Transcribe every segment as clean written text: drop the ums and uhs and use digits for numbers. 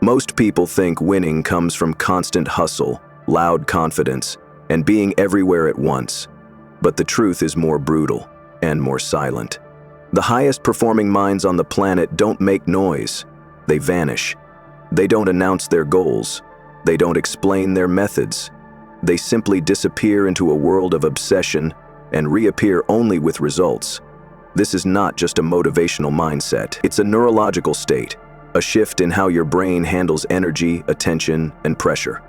Most people think winning comes from constant hustle, loud confidence, and being everywhere at once. But the truth is more brutal and more silent. The highest performing minds on the planet don't make noise. They vanish. They don't announce their goals. They don't explain their methods. They simply disappear into a world of obsession and reappear only with results. This is not just a motivational mindset. It's a neurological state, a shift in how your brain handles energy, attention, and pressure.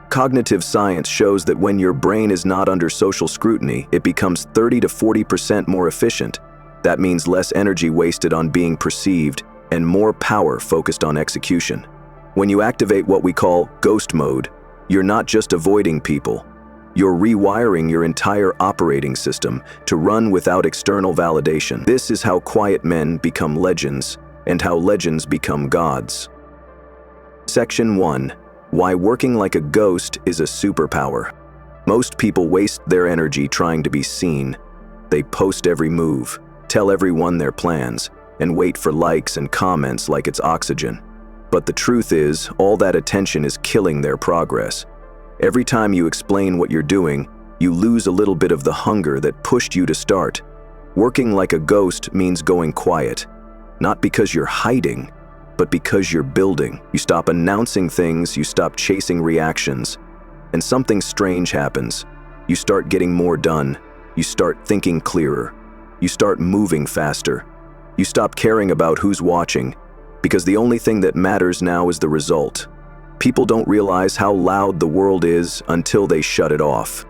Cognitive science shows that when your brain is not under social scrutiny, it becomes 30 to 40% more efficient. That means less energy wasted on being perceived and more power focused on execution. When you activate what we call ghost mode, you're not just avoiding people. You're rewiring your entire operating system to run without external validation. This is how quiet men become legends and how legends become gods. Section 1. Why working like a ghost is a superpower. Most people waste their energy trying to be seen. They post every move, tell everyone their plans, and wait for likes and comments like it's oxygen. But the truth is, all that attention is killing their progress. Every time you explain what you're doing, you lose a little bit of the hunger that pushed you to start. Working like a ghost means going quiet, not because you're hiding, but because you're building. You stop announcing things, you stop chasing reactions, and something strange happens. You start getting more done. You start thinking clearer. You start moving faster. You stop caring about who's watching, because the only thing that matters now is the result. People don't realize how loud the world is until they shut it off.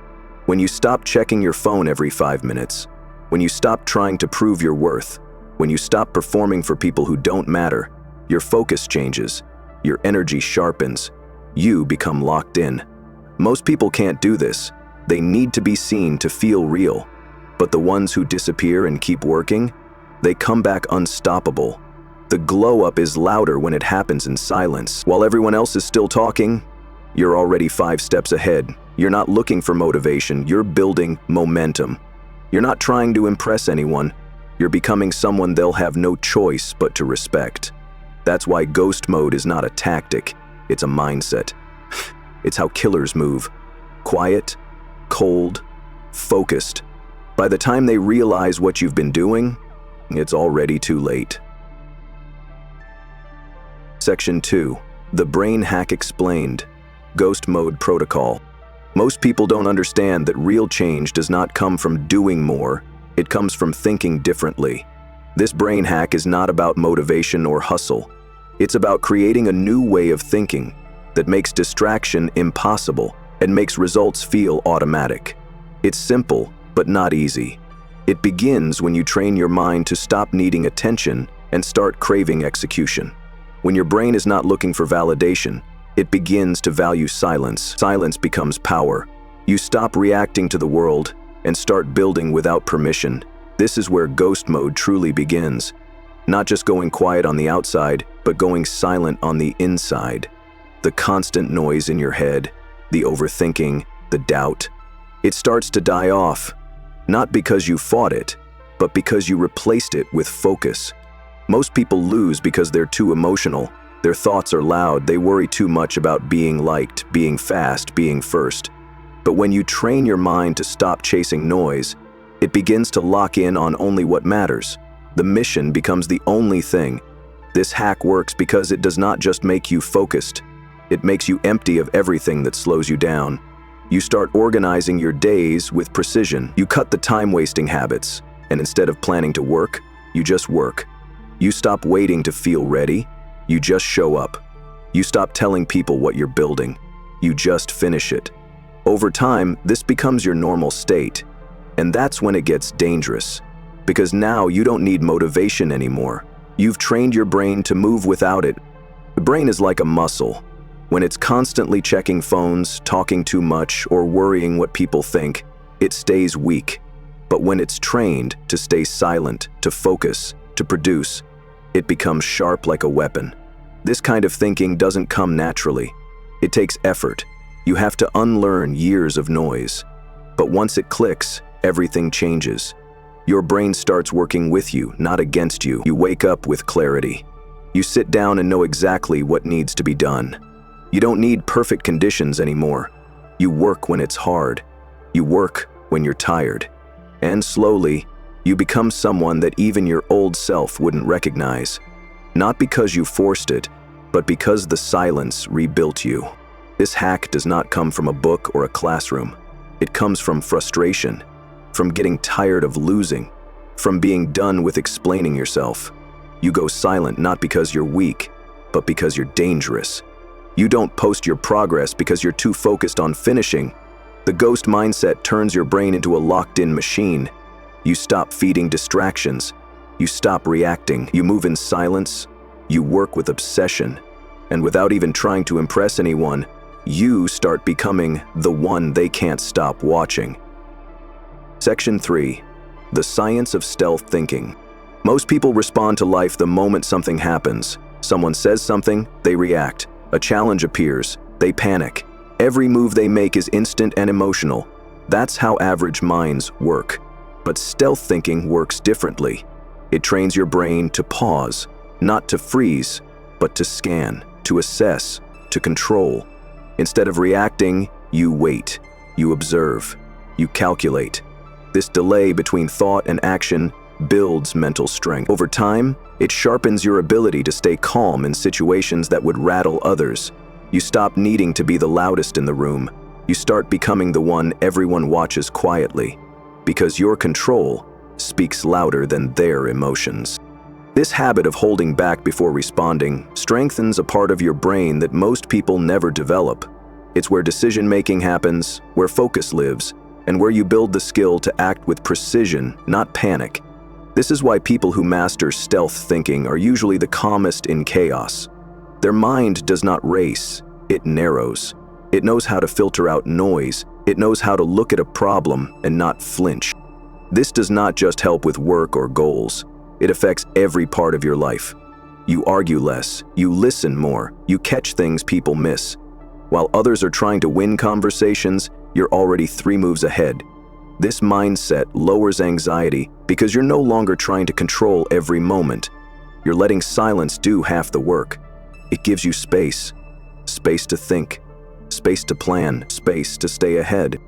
When you stop checking your phone every 5 minutes, when you stop trying to prove your worth, when you stop performing for people who don't matter, your focus changes, your energy sharpens, you become locked in. Most people can't do this. They need to be seen to feel real. But the ones who disappear and keep working, they come back unstoppable. The glow-up is louder when it happens in silence. While everyone else is still talking, you're already 5 steps ahead. You're not looking for motivation, you're building momentum. You're not trying to impress anyone. You're becoming someone they'll have no choice but to respect. That's why ghost mode is not a tactic, it's a mindset. It's how killers move. Quiet, cold, focused. By the time they realize what you've been doing, it's already too late. Section 2. The Brain Hack Explained. Ghost Mode Protocol. Most people don't understand that real change does not come from doing more, it comes from thinking differently. This brain hack is not about motivation or hustle. It's about creating a new way of thinking that makes distraction impossible and makes results feel automatic. It's simple, but not easy. It begins when you train your mind to stop needing attention and start craving execution. When your brain is not looking for validation, it begins to value silence. Silence becomes power. You stop reacting to the world and start building without permission. This is where ghost mode truly begins. Not just going quiet on the outside, but going silent on the inside. The constant noise in your head, the overthinking, the doubt. It starts to die off, not because you fought it, but because you replaced it with focus. Most people lose because they're too emotional. Their thoughts are loud, they worry too much about being liked, being fast, being first. But when you train your mind to stop chasing noise, it begins to lock in on only what matters. The mission becomes the only thing. This hack works because it does not just make you focused. It makes you empty of everything that slows you down. You start organizing your days with precision. You cut the time-wasting habits, and instead of planning to work, you just work. You stop waiting to feel ready. You just show up. You stop telling people what you're building. You just finish it. Over time, this becomes your normal state. And that's when it gets dangerous. Because now you don't need motivation anymore. You've trained your brain to move without it. The brain is like a muscle. When it's constantly checking phones, talking too much, or worrying what people think, it stays weak. But when it's trained to stay silent, to focus, to produce, it becomes sharp like a weapon. This kind of thinking doesn't come naturally. It takes effort. You have to unlearn years of noise. But once it clicks, everything changes. Your brain starts working with you, not against you. You wake up with clarity. You sit down and know exactly what needs to be done. You don't need perfect conditions anymore. You work when it's hard. You work when you're tired. And slowly, you become someone that even your old self wouldn't recognize. Not because you forced it, but because the silence rebuilt you. This hack does not come from a book or a classroom. It comes from frustration, from getting tired of losing, from being done with explaining yourself. You go silent not because you're weak, but because you're dangerous. You don't post your progress because you're too focused on finishing. The ghost mindset turns your brain into a locked-in machine. You stop feeding distractions. You stop reacting. You move in silence. You work with obsession. And without even trying to impress anyone, you start becoming the one they can't stop watching. Section 3. The science of stealth thinking. Most people respond to life the moment something happens. Someone says something, they react. A challenge appears, they panic. Every move they make is instant and emotional. That's how average minds work. But stealth thinking works differently. It trains your brain to pause, not to freeze, but to scan, to assess, to control. Instead of reacting, you wait, you observe, you calculate. This delay between thought and action builds mental strength. Over time, it sharpens your ability to stay calm in situations that would rattle others. You stop needing to be the loudest in the room. You start becoming the one everyone watches quietly, because your control speaks louder than their emotions. This habit of holding back before responding strengthens a part of your brain that most people never develop. It's where decision-making happens, where focus lives, and where you build the skill to act with precision, not panic. This is why people who master stealth thinking are usually the calmest in chaos. Their mind does not race, it narrows. It knows how to filter out noise. It knows how to look at a problem and not flinch. This does not just help with work or goals. It affects every part of your life. You argue less, you listen more, you catch things people miss. While others are trying to win conversations, you're already 3 moves ahead. This mindset lowers anxiety because you're no longer trying to control every moment. You're letting silence do half the work. It gives you space. Space to think. Space to plan. Space to stay ahead.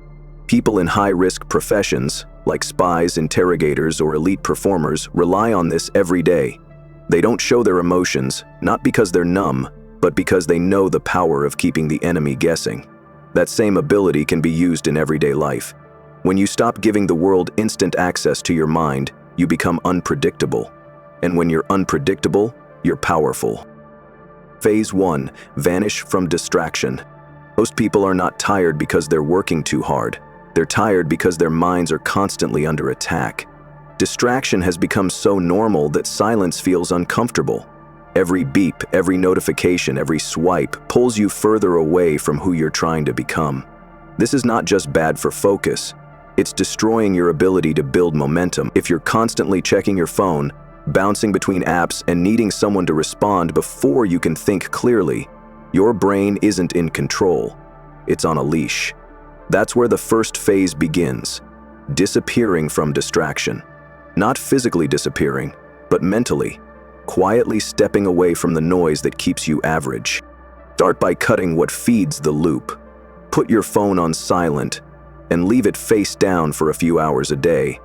People in high-risk professions, like spies, interrogators, or elite performers, rely on this every day. They don't show their emotions, not because they're numb, but because they know the power of keeping the enemy guessing. That same ability can be used in everyday life. When you stop giving the world instant access to your mind, you become unpredictable. And when you're unpredictable, you're powerful. Phase 1. Vanish from distraction. Most people are not tired because they're working too hard. They're tired because their minds are constantly under attack. Distraction has become so normal that silence feels uncomfortable. Every beep, every notification, every swipe pulls you further away from who you're trying to become. This is not just bad for focus. It's destroying your ability to build momentum. If you're constantly checking your phone, bouncing between apps, and needing someone to respond before you can think clearly, your brain isn't in control. It's on a leash. That's where the first phase begins, disappearing from distraction. Not physically disappearing, but mentally, quietly stepping away from the noise that keeps you average. Start by cutting what feeds the loop. Put your phone on silent and leave it face down for a few hours a day.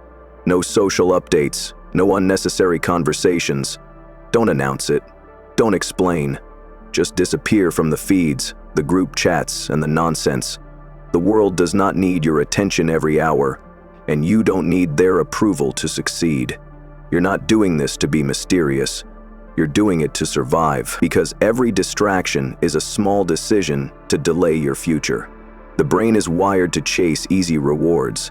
No social updates, no unnecessary conversations. Don't announce it. Don't explain. Just disappear from the feeds, the group chats, and the nonsense. The world does not need your attention every hour, and you don't need their approval to succeed. You're not doing this to be mysterious. You're doing it to survive, because every distraction is a small decision to delay your future. The brain is wired to chase easy rewards.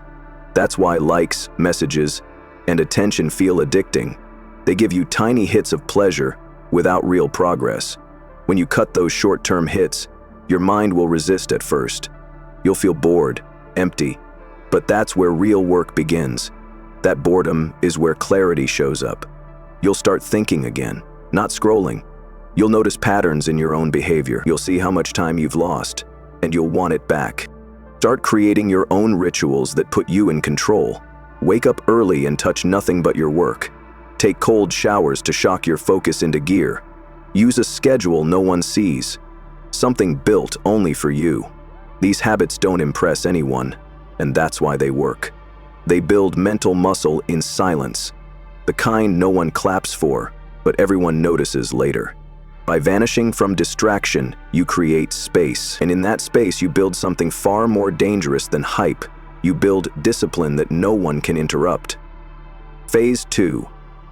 That's why likes, messages, and attention feel addicting. They give you tiny hits of pleasure without real progress. When you cut those short-term hits, your mind will resist at first. You'll feel bored, empty, but that's where real work begins. That boredom is where clarity shows up. You'll start thinking again, not scrolling. You'll notice patterns in your own behavior. You'll see how much time you've lost, and you'll want it back. Start creating your own rituals that put you in control. Wake up early and touch nothing but your work. Take cold showers to shock your focus into gear. Use a schedule no one sees, something built only for you. These habits don't impress anyone, and that's why they work. They build mental muscle in silence, the kind no one claps for, but everyone notices later. By vanishing from distraction, you create space, and in that space you build something far more dangerous than hype. You build discipline that no one can interrupt. Phase 2.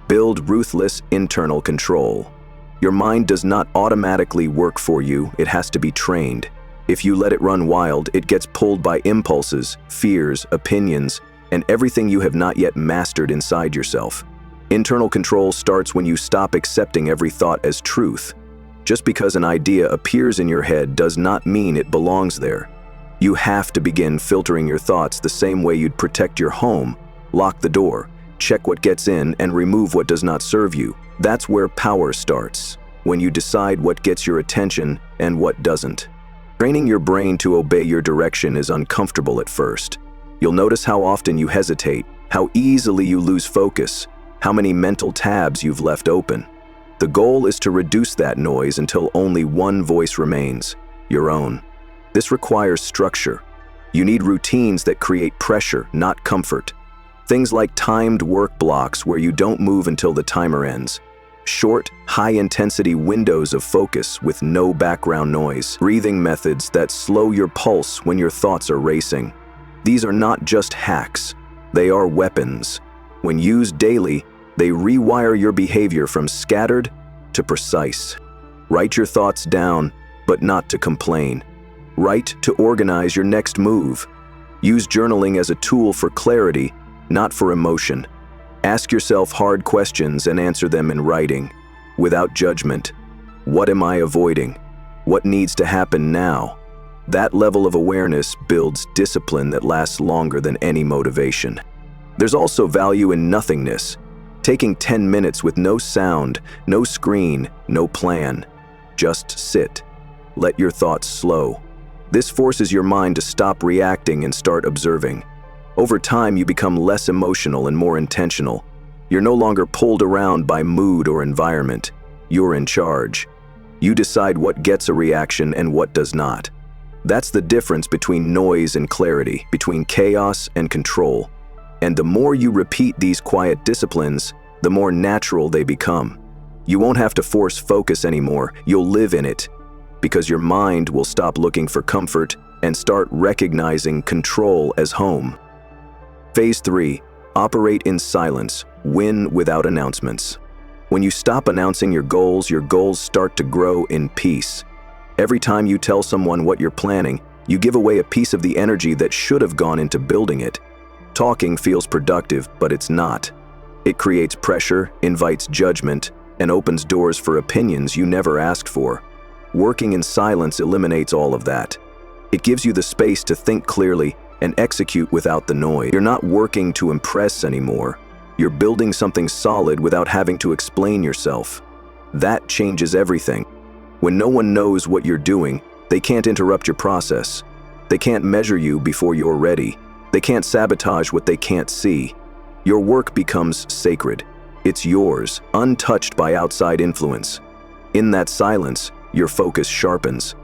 Build ruthless internal control. Your mind does not automatically work for you, it has to be trained. If you let it run wild, it gets pulled by impulses, fears, opinions, and everything you have not yet mastered inside yourself. Internal control starts when you stop accepting every thought as truth. Just because an idea appears in your head does not mean it belongs there. You have to begin filtering your thoughts the same way you'd protect your home. Lock the door, check what gets in, and remove what does not serve you. That's where power starts, when you decide what gets your attention and what doesn't. Training your brain to obey your direction is uncomfortable at first. You'll notice how often you hesitate, how easily you lose focus, how many mental tabs you've left open. The goal is to reduce that noise until only one voice remains, your own. This requires structure. You need routines that create pressure, not comfort. Things like timed work blocks where you don't move until the timer ends. Short, high-intensity windows of focus with no background noise. Breathing methods that slow your pulse when your thoughts are racing. These are not just hacks, they are weapons. When used daily, they rewire your behavior from scattered to precise. Write your thoughts down, but not to complain. Write to organize your next move. Use journaling as a tool for clarity, not for emotion. Ask yourself hard questions and answer them in writing, without judgment. What am I avoiding? What needs to happen now? That level of awareness builds discipline that lasts longer than any motivation. There's also value in nothingness. Taking 10 minutes with no sound, no screen, no plan. Just sit. Let your thoughts slow. This forces your mind to stop reacting and start observing. Over time, you become less emotional and more intentional. You're no longer pulled around by mood or environment. You're in charge. You decide what gets a reaction and what does not. That's the difference between noise and clarity, between chaos and control. And the more you repeat these quiet disciplines, the more natural they become. You won't have to force focus anymore, you'll live in it, because your mind will stop looking for comfort and start recognizing control as home. Phase 3. Operate in silence, win without announcements. When you stop announcing your goals start to grow in peace. Every time you tell someone what you're planning, you give away a piece of the energy that should have gone into building it. Talking feels productive, but it's not. It creates pressure, invites judgment, and opens doors for opinions you never asked for. Working in silence eliminates all of that. It gives you the space to think clearly and execute without the noise. You're not working to impress anymore. You're building something solid without having to explain yourself. That changes everything. When no one knows what you're doing, they can't interrupt your process. They can't measure you before you're ready. They can't sabotage what they can't see. Your work becomes sacred. It's yours, untouched by outside influence. In that silence, your focus sharpens.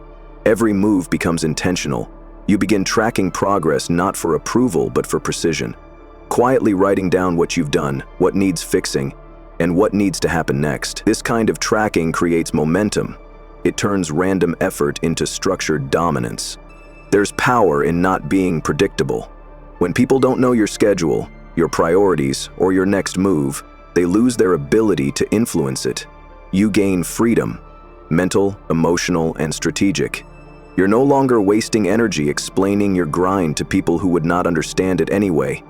Every move becomes intentional. You begin tracking progress not for approval but for precision. Quietly writing down what you've done, what needs fixing, and what needs to happen next. This kind of tracking creates momentum. It turns random effort into structured dominance. There's power in not being predictable. When people don't know your schedule, your priorities, or your next move, they lose their ability to influence it. You gain freedom, mental, emotional, and strategic. You're no longer wasting energy explaining your grind to people who would not understand it anyway.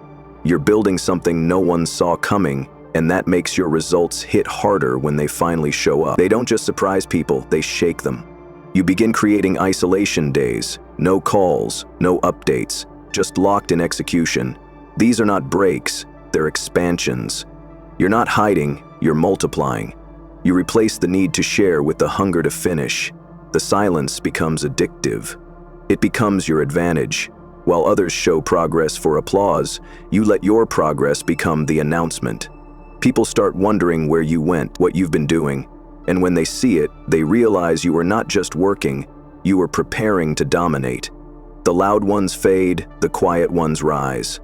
You're building something no one saw coming, and that makes your results hit harder when they finally show up. They don't just surprise people, they shake them. You begin creating isolation days, no calls, no updates, just locked in execution. These are not breaks, they're expansions. You're not hiding, you're multiplying. You replace the need to share with the hunger to finish. The silence becomes addictive. It becomes your advantage. While others show progress for applause, you let your progress become the announcement. People start wondering where you went, what you've been doing, And when they see it, they realize you are not just working, you are preparing to dominate. The loud ones fade, the quiet ones rise.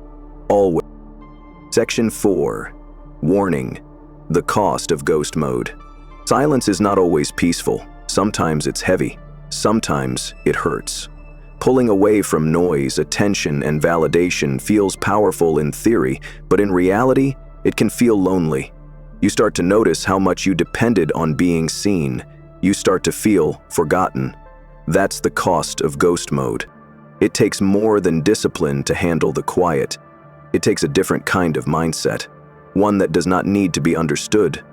Always. Section 4. Warning: the cost of ghost mode. Silence is not always peaceful. Sometimes it's heavy. Sometimes it hurts. Pulling away from noise, attention, and validation feels powerful in theory, but in reality, it can feel lonely. You start to notice how much you depended on being seen. You start to feel forgotten. That's the cost of ghost mode. It takes more than discipline to handle the quiet. It takes a different kind of mindset. One that does not need to be understood.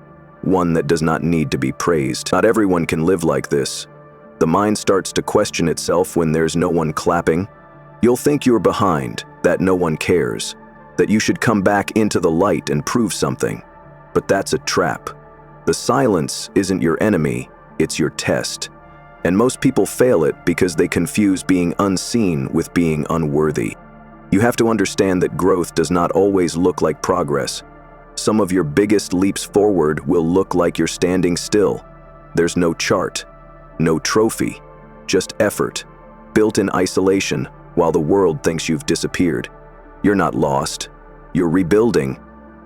One that does not need to be praised. Not everyone can live like this. The mind starts to question itself when there's no one clapping. You'll think you're behind, that no one cares, that you should come back into the light and prove something. But that's a trap. The silence isn't your enemy, it's your test. And most people fail it because they confuse being unseen with being unworthy. You have to understand that growth does not always look like progress. Some of your biggest leaps forward will look like you're standing still. There's no chart, no trophy, just effort, built in isolation while the world thinks you've disappeared. You're not lost, you're rebuilding,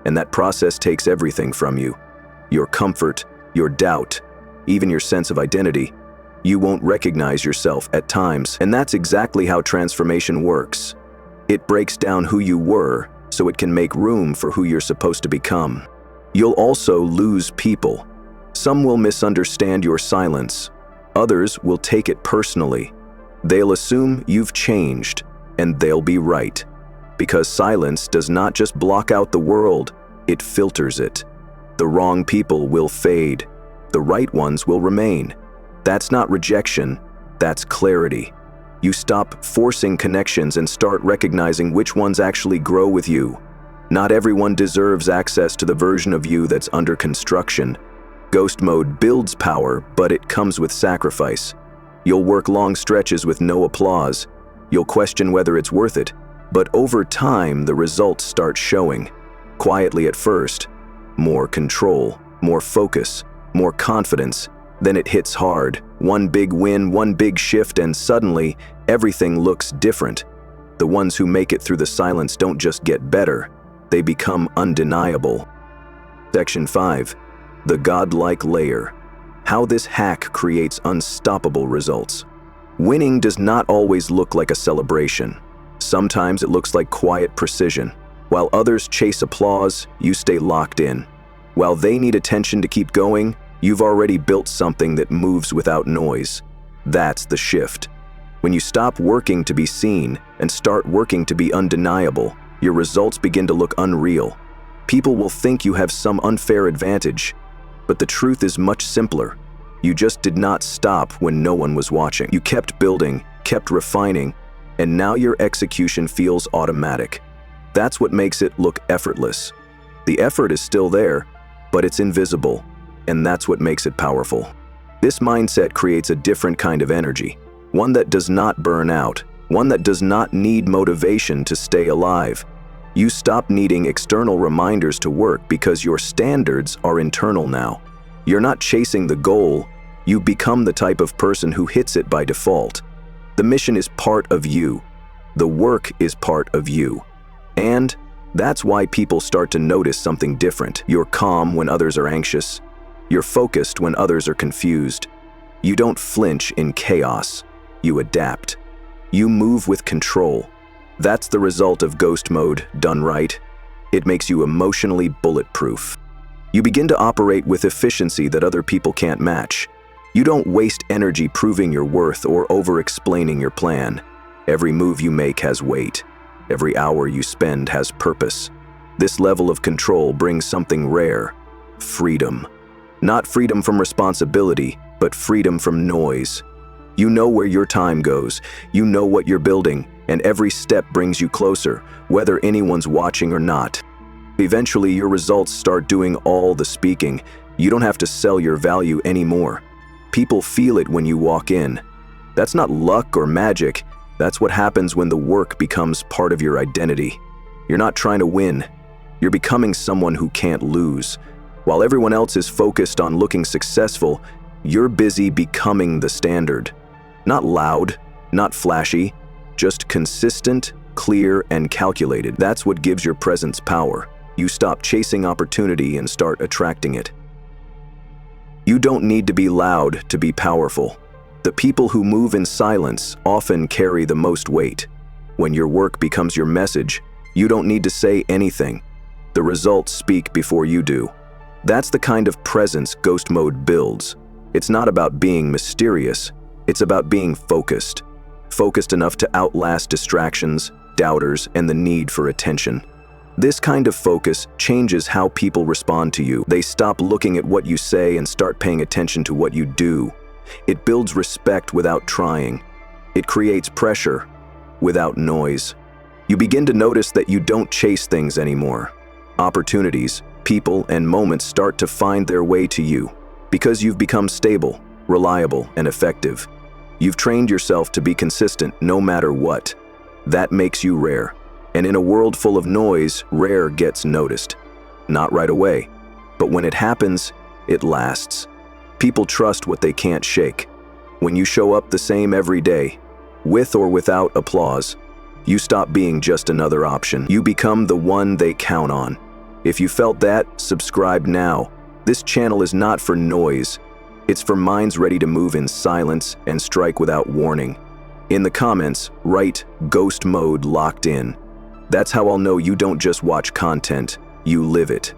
and that process takes everything from you. Your comfort, your doubt, even your sense of identity. You won't recognize yourself at times, and that's exactly how transformation works. It breaks down who you were so it can make room for who you're supposed to become. You'll also lose people. Some will misunderstand your silence. Others will take it personally. They'll assume you've changed, and they'll be right. Because silence does not just block out the world, it filters it. The wrong people will fade. The right ones will remain. That's not rejection, that's clarity. You stop forcing connections and start recognizing which ones actually grow with you. Not everyone deserves access to the version of you that's under construction. Ghost mode builds power, but it comes with sacrifice. You'll work long stretches with no applause. You'll question whether it's worth it, but over time the results start showing. Quietly at first. More control, more focus, more confidence. Then it hits hard. One big win, one big shift, and suddenly everything looks different. The ones who make it through the silence don't just get better, they become undeniable. Section 5. The Godlike layer. How this hack creates unstoppable results. Winning does not always look like a celebration. Sometimes it looks like quiet precision. While others chase applause, you stay locked in. While they need attention to keep going, you've already built something that moves without noise. That's the shift. When you stop working to be seen and start working to be undeniable, your results begin to look unreal. People will think you have some unfair advantage, but the truth is much simpler. You just did not stop when no one was watching. You kept building, kept refining, and now your execution feels automatic. That's what makes it look effortless. The effort is still there, but it's invisible, and that's what makes it powerful. This mindset creates a different kind of energy, one that does not burn out, one that does not need motivation to stay alive. You stop needing external reminders to work because your standards are internal now. You're not chasing the goal, you become the type of person who hits it by default. The mission is part of you. The work is part of you. And that's why people start to notice something different. You're calm when others are anxious. You're focused when others are confused. You don't flinch in chaos. You adapt. You move with control. That's the result of ghost mode done right. It makes you emotionally bulletproof. You begin to operate with efficiency that other people can't match. You don't waste energy proving your worth or over-explaining your plan. Every move you make has weight. Every hour you spend has purpose. This level of control brings something rare: freedom. Not freedom from responsibility, but freedom from noise. You know where your time goes, you know what you're building, and every step brings you closer, whether anyone's watching or not. Eventually, your results start doing all the speaking. You don't have to sell your value anymore. People feel it when you walk in. That's not luck or magic. That's what happens when the work becomes part of your identity. You're not trying to win. You're becoming someone who can't lose. While everyone else is focused on looking successful, you're busy becoming the standard. Not loud, not flashy, just consistent, clear, and calculated. That's what gives your presence power. You stop chasing opportunity and start attracting it. You don't need to be loud to be powerful. The people who move in silence often carry the most weight. When your work becomes your message, you don't need to say anything. The results speak before you do. That's the kind of presence ghost mode builds. It's not about being mysterious, it's about being focused. Focused enough to outlast distractions, doubters, and the need for attention. This kind of focus changes how people respond to you. They stop looking at what you say and start paying attention to what you do. It builds respect without trying. It creates pressure without noise. You begin to notice that you don't chase things anymore. Opportunities, people, and moments start to find their way to you because you've become stable, reliable, and effective. You've trained yourself to be consistent no matter what. That makes you rare. And in a world full of noise, rare gets noticed. Not right away, but when it happens, it lasts. People trust what they can't shake. When you show up the same every day, with or without applause, you stop being just another option. You become the one they count on. If you felt that, subscribe now. This channel is not for noise. It's for minds ready to move in silence and strike without warning. In the comments, write "Ghost Mode Locked In." That's how I'll know you don't just watch content, you live it.